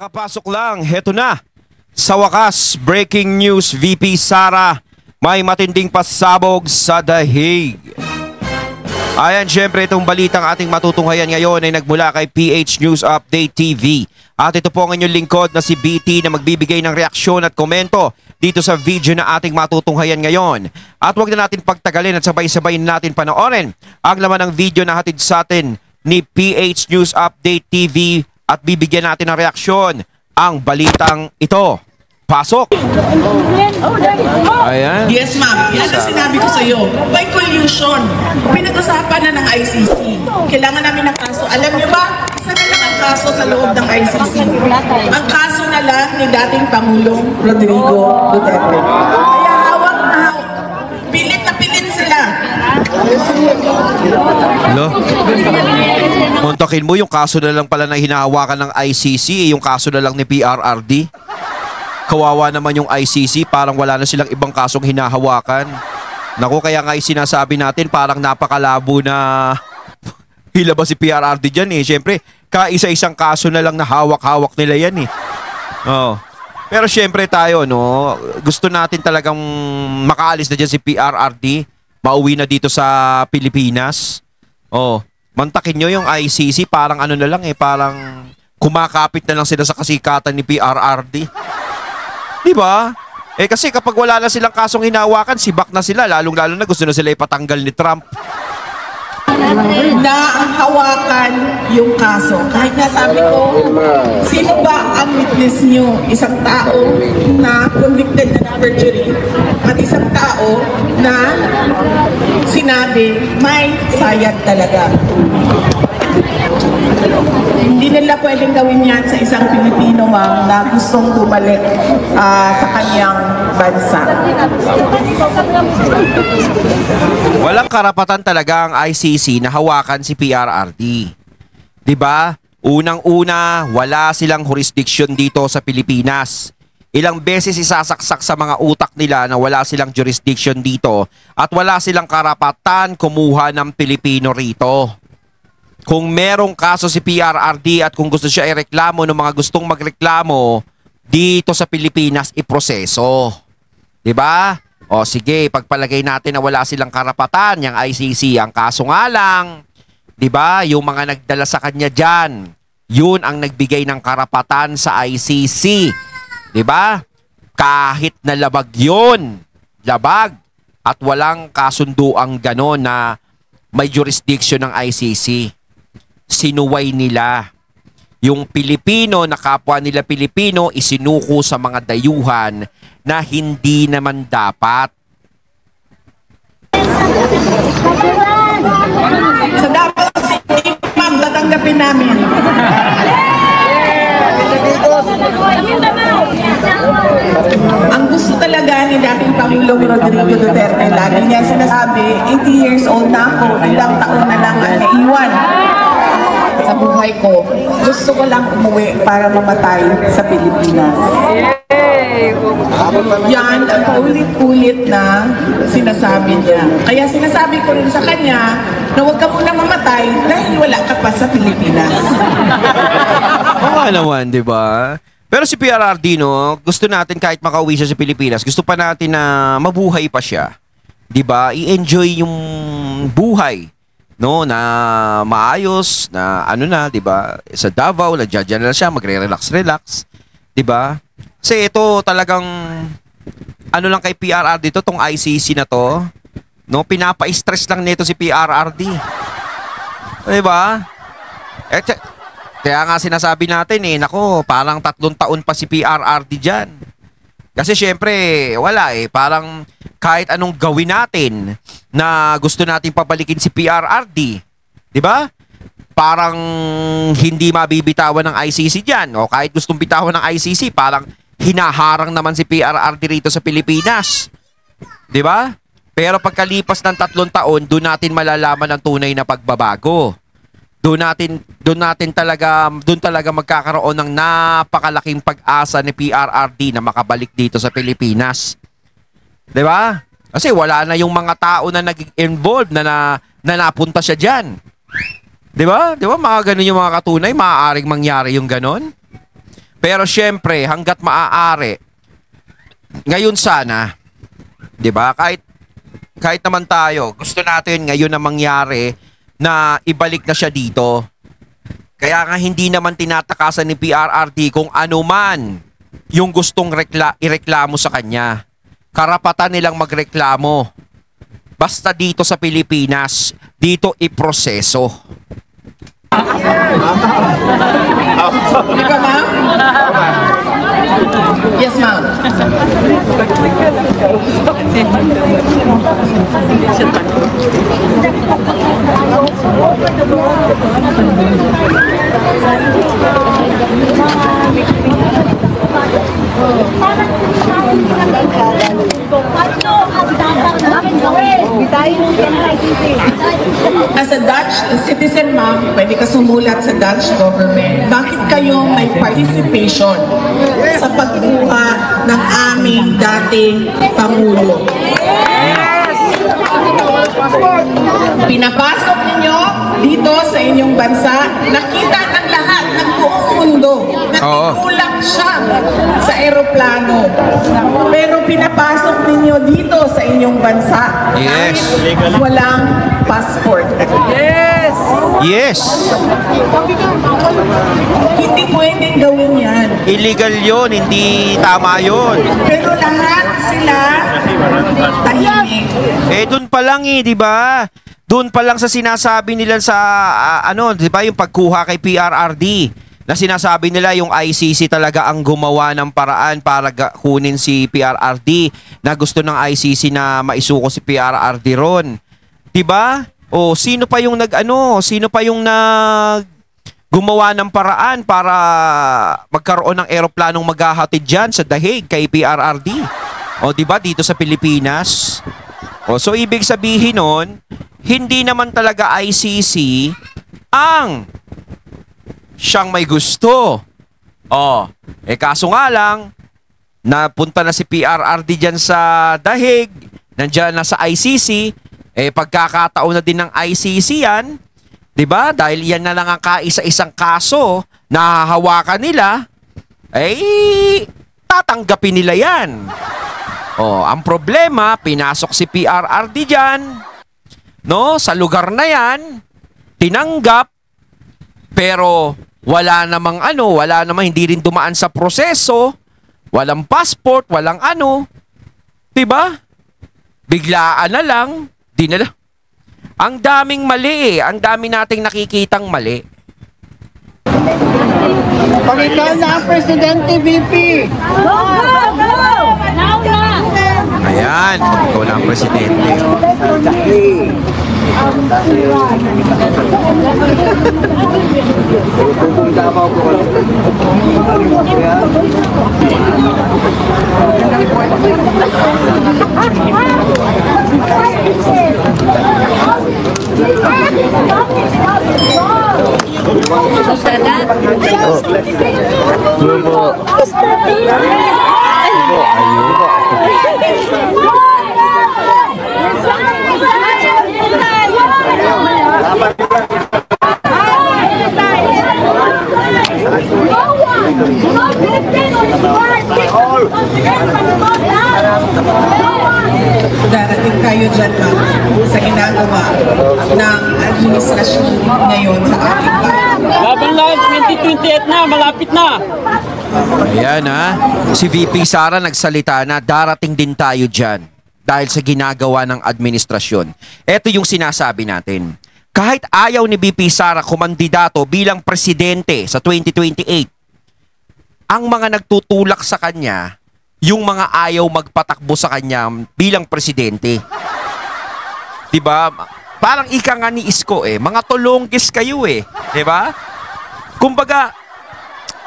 Kakapasok lang, heto na. Sa wakas, breaking news, VP Sara, may matinding pasabog sa dahig. Ayan, syempre itong balitang ating matutunghayan ngayon ay nagmula kay PH News Update TV. At ito po ang inyong lingkod na si BT na magbibigay ng reaksyon at komento dito sa video na ating matutunghayan ngayon. At huwag na natin pagtagalin at sabay-sabayin natin panoorin ang laman ng video na hatid sa atin ni PH News Update TV at bibigyan natin ng reaksyon ang balitang ito. Pasok! Ayan. Yes, ma'am. Yan ang sinabi ko sa iyo. By collusion, pinag-usapan na ng ICC. Kailangan namin ng kaso. Alam niyo ba, isa na lang ang kaso sa loob ng ICC. Ang kaso na lang ni dating Pangulong Rodrigo Duterte. Kaya hawak na hawak. Pilit na pilit sila. Hello? Montakin mo, yung kaso na lang pala na hinahawakan ng ICC, yung kaso na lang ni PRRD. Kawawa naman yung ICC, parang wala na silang ibang kasong hinahawakan. Naku, kaya nga sinasabi natin, parang napakalabo na hila ba si PRRD dyan eh. Siyempre, kaisa-isang kaso na lang na hawak-hawak nila yan eh. Oh. Pero siyempre tayo, no, gusto natin talagang makaalis na dyan si PRRD. Mauwi na dito sa Pilipinas. Oh, mantakin nyo yung ICC, parang ano na lang eh, parang kumakapit na lang sila sa kasikatan ni PRRD. Di ba? Eh kasi kapag wala na silang kasong hinahawakan, sibak na sila, lalong-lalo na gusto na sila ipatanggal ni Trump. Na ang hawakan yung kaso. Kahit nga sabi ko, sino ba ang witness nyo? Isang tao na convicted na perjury at isang tao na sinabi may sayad talaga. Hindi nila pwedeng gawin yan sa isang Pilipino, ma'am, na gustong bumalik sa kanyang bansa. Walang karapatan talaga ang ICC na hawakan si PRRD. 'Di ba? Unang-una, wala silang jurisdiction dito sa Pilipinas. Ilang beses isasaksak sa mga utak nila na wala silang jurisdiction dito at wala silang karapatan kumuha ng Pilipino rito. Kung merong kaso si PRRD at kung gusto siya ireklamo ng mga gustong magreklamo dito sa Pilipinas, iproseso. 'Di ba? O sige, pagpalagay natin na wala silang karapatan yung ICC. Ang kaso nga lang, 'di ba, yung mga nagdala sa kanya diyan, yun ang nagbigay ng karapatan sa ICC. 'Di ba? Kahit na labag yun, labag at walang kasunduang ganon na may jurisdiction ng ICC. Sinuway nila yung Pilipino na kapwa nila Pilipino, isinuko sa mga dayuhan na hindi naman dapat. Sa Davao City, ma'am, tatanggapin namin. Ang gusto talaga ni dating Pangulong Rodrigo Duterte, lagi niya sinasabi, 80 years old na ako, ilang taon na lang ang naiwan sa buhay ko. Gusto ko lang umuwi para mamatay sa Pilipinas. Yan ang paulit-ulit na sinasabi niya. Kaya sinasabi ko rin sa kanya na huwag ka muna mamatay dahil wala ka pa sa Pilipinas. Oo naman, di ba? Pero si PRRD, no, gusto natin kahit makauwi siya sa Pilipinas, gusto pa natin na mabuhay pa siya. Di ba? I-enjoy yung buhay, no, na maayos, na ano na, di ba? Sa Davao, nandiyan na siya, magre-relax-relax. Di ba? Kasi ito talagang ano lang kay PRRD to, tong ICC na to, no, pinapa-stress lang nito si PRRD. Di ba? Kaya nga sinasabi natin eh, nako, parang 3 taon pa si PRRD dyan. Kasi syempre, wala eh, parang kahit anong gawin natin na gusto natin pabalikin si PRRD, di ba? Parang hindi mabibitawan ng ICC dyan. O kahit gustong bitawan ng ICC, parang hinaharang naman si PRRD rito sa Pilipinas. Di ba? Pero pagkalipas ng 3 taon, doon natin malalaman ang tunay na pagbabago. Doon talaga magkakaroon ng napakalaking pag-asa ni PRRD na makabalik dito sa Pilipinas. 'Di ba? Kasi wala na yung mga tao na nag-involved na napunta siya diyan. 'Di ba? 'Di ba mga ganun yung mga katunay, maaaring mangyari yung ganon. Pero syempre, hanggat maaari, ngayon sana, 'di ba? Kahit naman tayo, gusto natin ngayon na mangyari na ibalik na siya dito. Kaya nga hindi naman tinatakasan ni PRRD kung ano man yung gustong ireklamo sa kanya. Karapatan nilang magreklamo. Basta dito sa Pilipinas, dito iproseso. Di ba, ma'am? Yes, ma'am. As a Dutch citizen, ma'am, pwede ka sumulat sa Dutch government. Bakit kayo may participation sa pagkuha ng aming dating Pangulo? Pinapasok ninyo dito sa inyong bansa, nakita ng lahat, ng buong mundo, nagtutulak siya sa eroplano. Pero pinapasok ninyo dito sa inyong bansa Yes. kahit walang passport. Yes! Yes! Hindi pwedeng gawin yan. Illegal yon, hindi tama yon. Pero lahat sila tahimik. Doon pa lang di ba? Doon pa lang sa sinasabi nila sa di ba, yung pagkuha kay PRRD. Na sinasabi nila yung ICC talaga ang gumawa ng paraan para kunin si PRRD, na gusto ng ICC na maisuko si PRRD ron. 'Di ba? O sino pa yung gumawa ng paraan para magkaroon ng eroplanong maghahatid diyan sa The Hague kay PRRD? O 'di ba, dito sa Pilipinas? O so ibig sabihin nun, hindi naman talaga ICC ang siyang may gusto. Kaso nga lang, napunta na si PRRD dyan sa The Hague, nandyan na sa ICC, pagkakataon na din ng ICC yan, di ba? Dahil yan na lang ang kaisa-isang kaso na hahawakan nila, tatanggapin nila yan. Ang problema, pinasok si PRRD dyan, sa lugar na yan, tinanggap, pero wala namang hindi rin dumaan sa proseso, walang passport, walang diba? Biglaan na lang, dinala. Ang daming mali ang dami nating nakikitang mali. Pagkakal na ang Presidente VP! Go, go, go! Now na! Ayan, ikaw na ang presidente. Darating tayo dyan, ma'am, sa ginagawa ng administrasyon ngayon sa ating bayan. Laban lang, 2028 na, malapit na. Ayan si VP Sara nagsalita na darating din tayo dyan dahil sa ginagawa ng administrasyon. Ito yung sinasabi natin. Kahit ayaw ni VP Sara kumandidato bilang presidente sa 2028, ang mga nagtutulak sa kanya, yung mga ayaw magpatakbo sa kanya bilang presidente. Diba? Parang ika nga ni Isko mga tulonggis kayo diba? Kumbaga,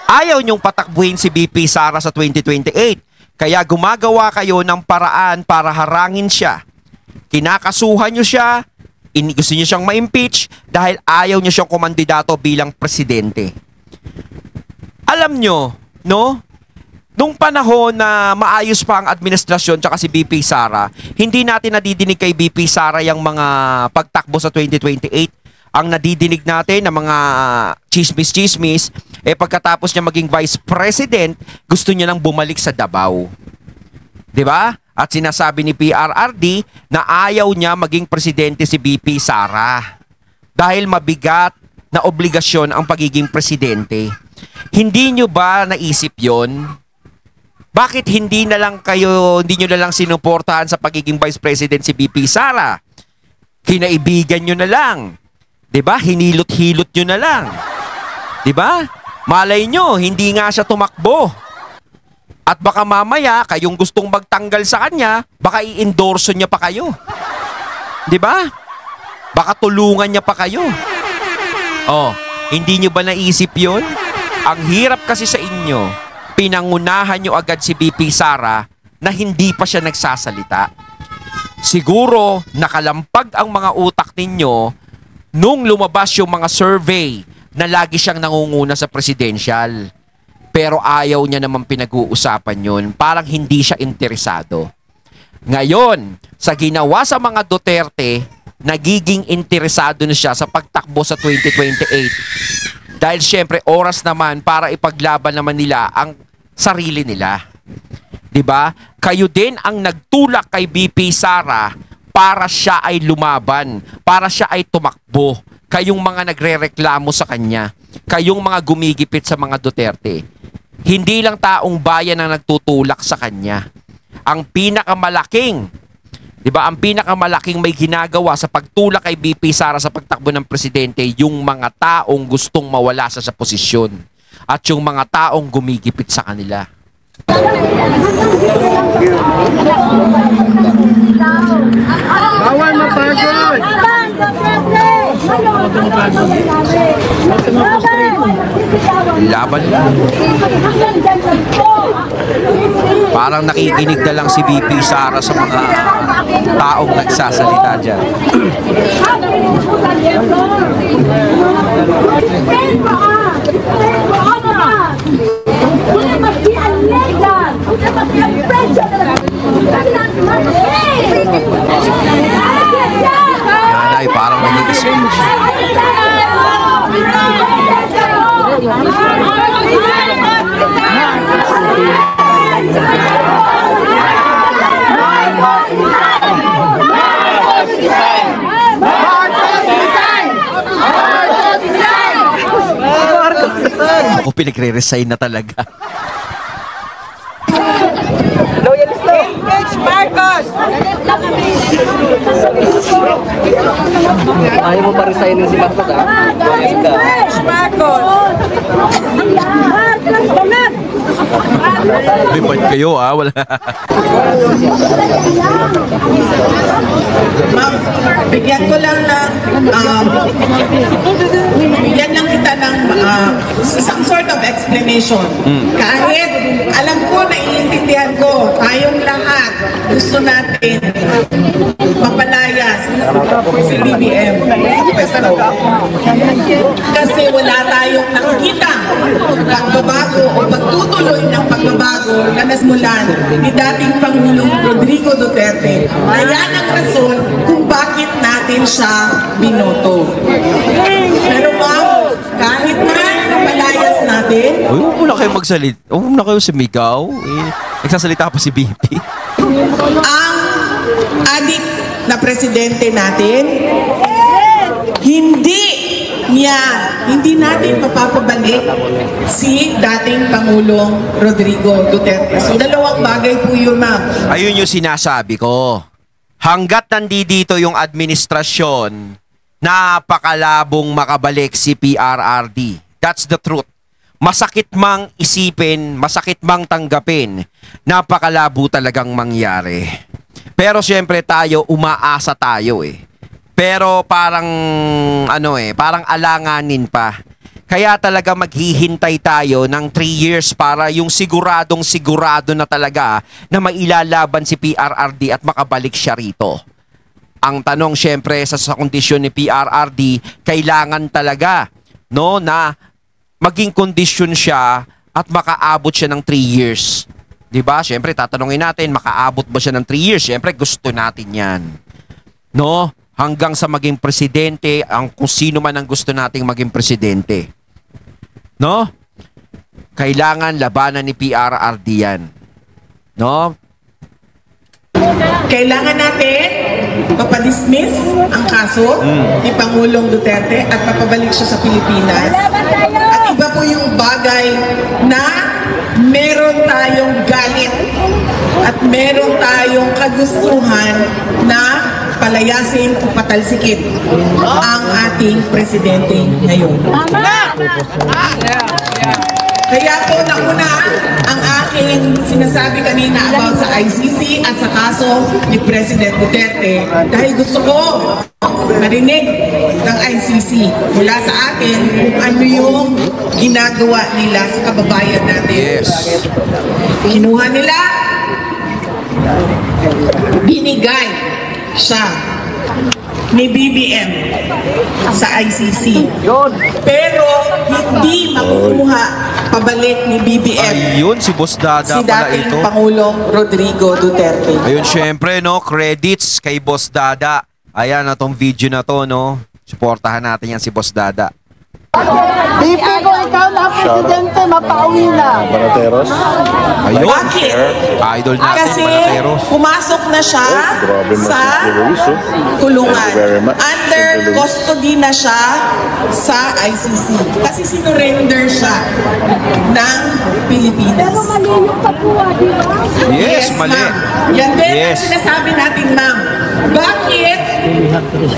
ayaw niyong patakbuhin si VP Sara sa 2028. Kaya gumagawa kayo ng paraan para harangin siya. Kinakasuhan niyo siya, gusto niyo siyang ma-impeach dahil ayaw niyo siyang kumandidato bilang presidente. Alam niyo, nung panahon na maayos pa ang administrasyon tsaka si VP Sara, hindi natin nadidinig kay VP Sara yung mga pagtakbo sa 2028. Ang nadidinig natin na mga chismis-chismis, Eh pagkatapos niya maging vice president, gusto niya nang bumalik sa Davao. 'Di ba? At sinasabi ni PRRD na ayaw niya maging presidente si BP Sara dahil mabigat na obligasyon ang pagiging presidente. Hindi nyo ba naisip yon? Bakit hindi nyo na lang sinuportahan sa pagiging vice president si BP Sara? Kinaibigan nyo na lang. 'Di ba? Hinilot-hilot nyo na lang. 'Di ba? Malay nyo, hindi nga siya tumakbo. At baka mamaya, kayong gustong magtanggal sa kanya, baka i-endorso niya pa kayo. 'Di ba? Baka tulungan niya pa kayo. Oh, hindi niyo ba naisip 'yon? Ang hirap kasi sa inyo, pinangunahan niyo agad si BP Sara na hindi pa siya nagsasalita. Siguro nakalampag ang mga utak ninyo nung lumabas yung mga survey na lagi siyang nangunguna sa presidential. Pero ayaw niya naman pinag-uusapan yun. Parang hindi siya interesado. Ngayon, sa ginawa sa mga Duterte, nagiging interesado na siya sa pagtakbo sa 2028. Dahil syempre, oras naman para ipaglaban naman nila ang sarili nila. 'Di ba? Kayo din ang nagtulak kay BP Sara para siya ay lumaban, para siya ay tumakbo. Kayong mga nagrereklamo sa kanya, kayong mga gumigipit sa mga Duterte. Hindi lang taong bayan ang nagtutulak sa kanya. Ang pinakamalaking, 'di ba? Ang pinakamalaking may ginagawa sa pagtulak kay BP Sara sa pagtakbo ng presidente, yung mga taong gustong mawala sa posisyon at yung mga taong gumigipit sa kanila. Bawal mapagod! Laban lang. Parang nakikinig na lang si BP Sara sa mga taong nagsasalita dyan. Nanay, parang nag-i-speech. Ako pinagre-resign na talaga. Ayaw mo pa resignin si Marcos, ha? Bibad kayo, ha? Wala. Ma'am, bigyan ko lang ng, bigyan lang kita ng some sort of explanation. Kahit alam ko, naiintindihan ko, tayong lahat gusto natin mapalayas si BBM. Kasi wala tayong nakikita pagbabago o pagtutuloy ng pagbabago na nasmulan ni dating Pangulong Rodrigo Duterte. Kaya ang rason kung bakit natin siya binoto. Pero ma'am, kahit man mapalayas natin, Uy, huwag muna kayo magsalit. Huwag muna kayo sumigaw. Eh, nagsasalita pa si BP. ang adik na presidente natin, hindi natin mapapabalik si dating Pangulong Rodrigo Duterte. So, dalawang bagay po yun, ma'am. Ayun yung sinasabi ko. Hanggat nandito yung administrasyon, napakalabong makabalik si PRRD. That's the truth. Masakit mang isipin, masakit mang tanggapin, napakalabo talagang mangyari. Pero siyempre tayo, umaasa tayo eh. Pero parang parang alanganin pa. Kaya talaga maghihintay tayo ng 3 years para yung sigurado na talaga na mailalaban si PRRD at makabalik siya rito. Ang tanong siyempre sa kondisyon ni PRRD, kailangan talaga na maging kondisyon siya at makaabot siya ng 3 years. 'Di ba? Siyempre tatanungin natin, makaabot ba siya ng 3 years? Siyempre gusto natin 'yan. Hanggang sa maging presidente, kung sino man ang gusto nating maging presidente. kailangan labanan ni PRRD yan. No? Kailangan natin papadismiss ang kaso ni Pangulong Duterte at papabalik siya sa Pilipinas. At iba po yung bagay na meron tayong galit at meron tayong kagustuhan na palayasin o patalsikin ang ating presidente ngayon. Kaya po nauna ang aking sinasabi kanina about sa ICC at sa kaso ni President Duterte dahil gusto ko marinig ng ICC mula sa atin kung ano yung ginagawa nila sa kababayan natin. Yes. Kinuha nila, binigay siya ni BBM sa ICC. Pero hindi makukuha pabalik ni BBM Ayun, si Boss Dada si pala dating ito. Pangulong Rodrigo Duterte. Ayun, syempre, no, credits kay Boss Dada. Ayan, na tong video na to, no. Suportahan natin yan si Boss Dada. Bibi ko ikaw na presidente, mapauwi na. Banateros. Ayun, Bakit? idol natin, Kasi Banateros. pumasok na siya Grabe sa Luis, oh. kulungan. Thank you very much. Under Thank you, Luis. custody na siya sa ICC. Kasi sinurrender siya ng Pilipinas. Malino pa po, di ba? Yes, mali. ma'am. Yan din Yes. ang sinasabi natin, ma'am. Bakit?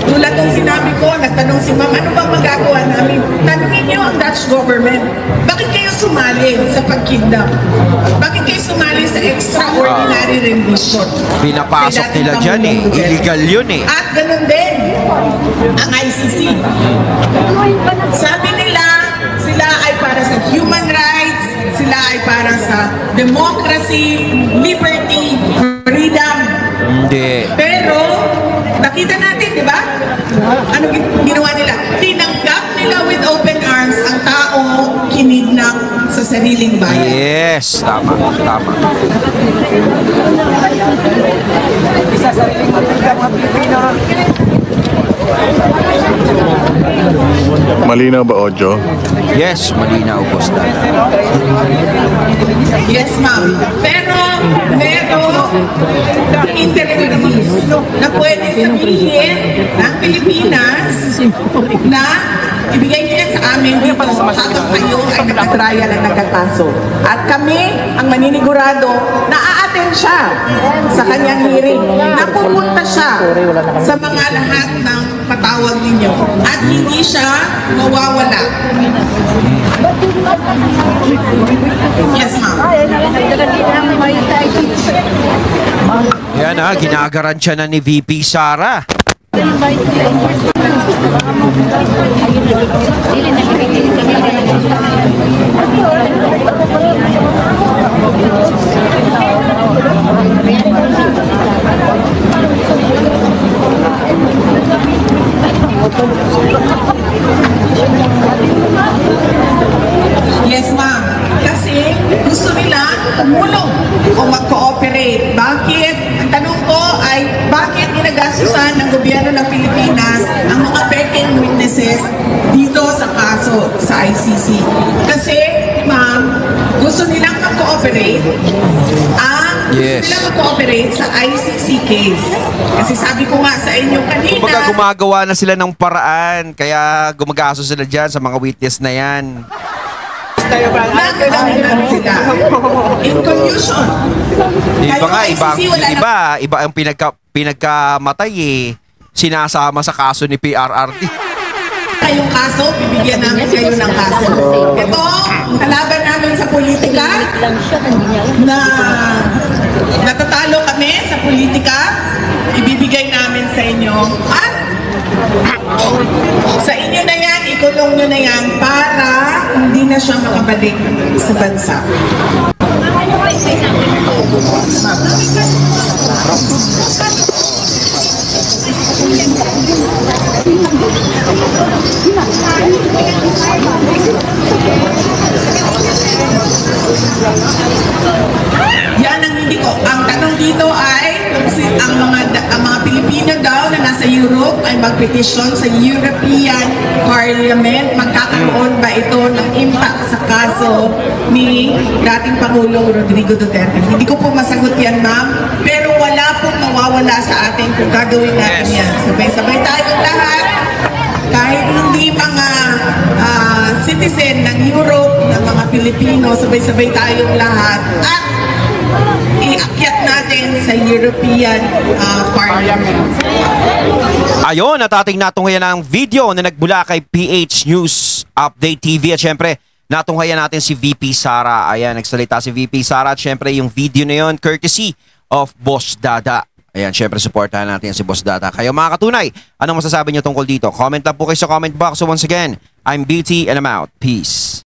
Tulad ng sinabi ko, nagtanong si ma'am, ano bang magagawa namin? Tanungin niyo ang Dutch government, bakit kayo sumali sa pagkidnap? Bakit kayo sumali sa extraordinary rendition? Pinapasok Kay nila dating dyan eh. Pangulong Duterte. Illegal yun eh. At ganun din ang ICC. Sabi nila, sila ay para sa human rights, sila ay para sa democracy, liberty, freedom. Hindi. Pero, nakita natin, di ba? Ano ginawa nila? Tinanggap nila with open arms ang tao kinidnap sa sariling bayan. Yes, tama, tama. Malinaw ba, Ojo? Yes, malinaw, Boss Dada. Yes, ma'am. Pero, meron interviews na pwede sabihin ng Pilipinas na ibigay nila sa amin dito habang kayo ay nagkatrial at nagkakaso. At kami, ang maninigurado, na a-attend siya sa kanyang hearing. Napupunta siya sa mga lahat ng patawag ninyo. At hindi siya mawawala. Yes, ma'am. Yan ha, ginagaransya na ni VP Sara. Yes, ma'am. Kasi gusto nila tumulong o mag-cooperate. Bakit? Ang tanong ko ay, bakit ginagastusan ng gobyerno ng Pilipinas ang mga pekeng witnesses dito sa kaso sa ICC? Kasi, ma'am, gusto nilang mag-cooperate Yes. gusto nilang mag-cooperate sa ICC case. Kasi sabi ko nga sa inyo kanina, Kumbaga gumagawa na sila ng paraan, kaya gumagaso sila dyan sa mga witness na yan. nagkakaroon sila in collusion. Iba nga, iba, ICC, wala na- iba ang pinagkamatay eh. Sinasama sa kaso ni PRRD. Kayong kaso, bibigyan namin kayo ng kaso. Ito, kalaban namin sa politika, na natatalo kami sa politika, ibibigay namin sa inyo. At sa inyo na yan, ikulong nyo na yan para hindi na siya makabalik sa bansa. Yan ang hindi ko. Ang tanong dito ay ang mga Pilipino daw na nasa Europe ay magpetisyon sa European Parliament. Magkakaroon ba ito ng impact sa kaso kaso ni dating Pangulong Rodrigo Duterte. Hindi ko po masagot yan, ma'am, pero wala pong mawawala sa atin kung gagawin natin yan. Sabay-sabay tayong lahat, kahit hindi mga citizen ng Europe, ng mga Pilipino, sabay-sabay tayong lahat at iakyat natin sa European Parliament. Ayun, at ating natunghayan ang video na nagbula kay PH News Update TV. At syempre, natunghayan natin si VP Sara. Ayan, nagsalita si VP Sara. At syempre, yung video na yun, courtesy of Boss Dada. Ayan, syempre, supportahan natin si Boss Dada. Kayo mga katunay, anong masasabi niyo tungkol dito? Comment lang po kayo sa comment box. So once again, I'm BT and I'm out. Peace.